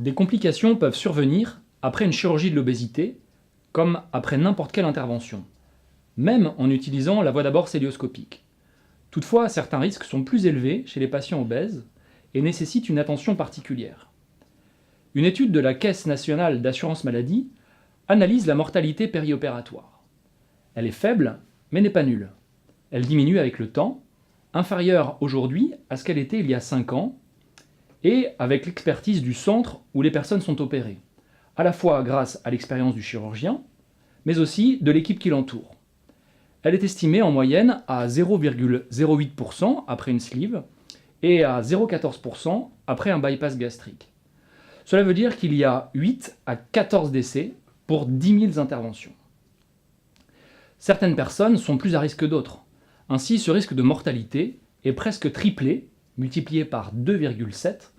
Des complications peuvent survenir après une chirurgie de l'obésité, comme après n'importe quelle intervention, même en utilisant la voie d'abord cœlioscopique. Toutefois, certains risques sont plus élevés chez les patients obèses et nécessitent une attention particulière. Une étude de la Caisse nationale d'assurance maladie analyse la mortalité périopératoire. Elle est faible, mais n'est pas nulle. Elle diminue avec le temps, inférieure aujourd'hui à ce qu'elle était il y a 5 ans, et avec l'expertise du centre où les personnes sont opérées, à la fois grâce à l'expérience du chirurgien, mais aussi de l'équipe qui l'entoure. Elle est estimée en moyenne à 0,08% après une sleeve et à 0,14% après un bypass gastrique. Cela veut dire qu'il y a 8 à 14 décès pour 10 000 interventions. Certaines personnes sont plus à risque que d'autres. Ainsi, ce risque de mortalité est presque triplé, multiplié par 2,7,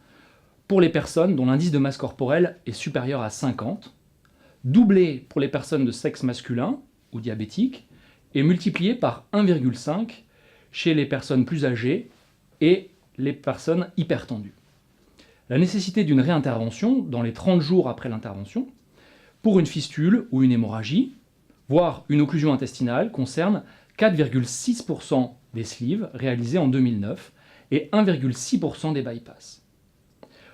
pour les personnes dont l'indice de masse corporelle est supérieur à 50, doublé pour les personnes de sexe masculin ou diabétiques, et multiplié par 1,5 chez les personnes plus âgées et les personnes hypertendues. La nécessité d'une réintervention dans les 30 jours après l'intervention, pour une fistule ou une hémorragie, voire une occlusion intestinale, concerne 4,6% des sleeves réalisés en 2009 et 1,6% des bypass.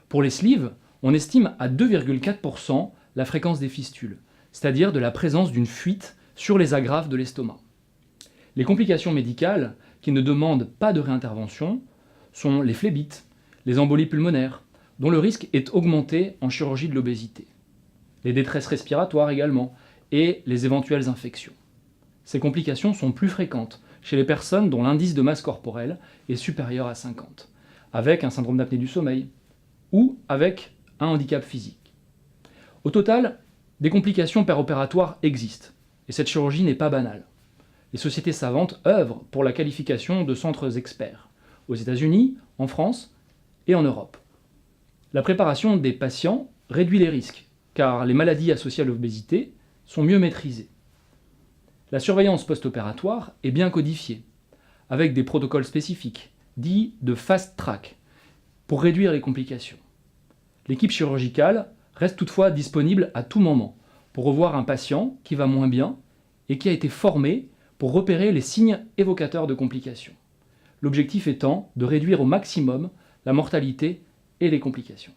Pour les sleeves, on estime à 2,4% la fréquence des fistules, c'est-à-dire de la présence d'une fuite sur les agrafes de l'estomac. Les complications médicales qui ne demandent pas de réintervention sont les phlébites, les embolies pulmonaires, dont le risque est augmenté en chirurgie de l'obésité, les détresses respiratoires également, et les éventuelles infections. Ces complications sont plus fréquentes chez les personnes dont l'indice de masse corporelle est supérieur à 50, avec un syndrome d'apnée du sommeil, ou avec un handicap physique. Au total, des complications péropératoires existent, et cette chirurgie n'est pas banale. Les sociétés savantes œuvrent pour la qualification de centres experts, aux États-Unis, en France et en Europe. La préparation des patients réduit les risques, car les maladies associées à l'obésité sont mieux maîtrisées. La surveillance post-opératoire est bien codifiée, avec des protocoles spécifiques, dits de fast track, pour réduire les complications. L'équipe chirurgicale reste toutefois disponible à tout moment pour revoir un patient qui va moins bien et qui a été formé pour repérer les signes évocateurs de complications. L'objectif étant de réduire au maximum la mortalité et les complications.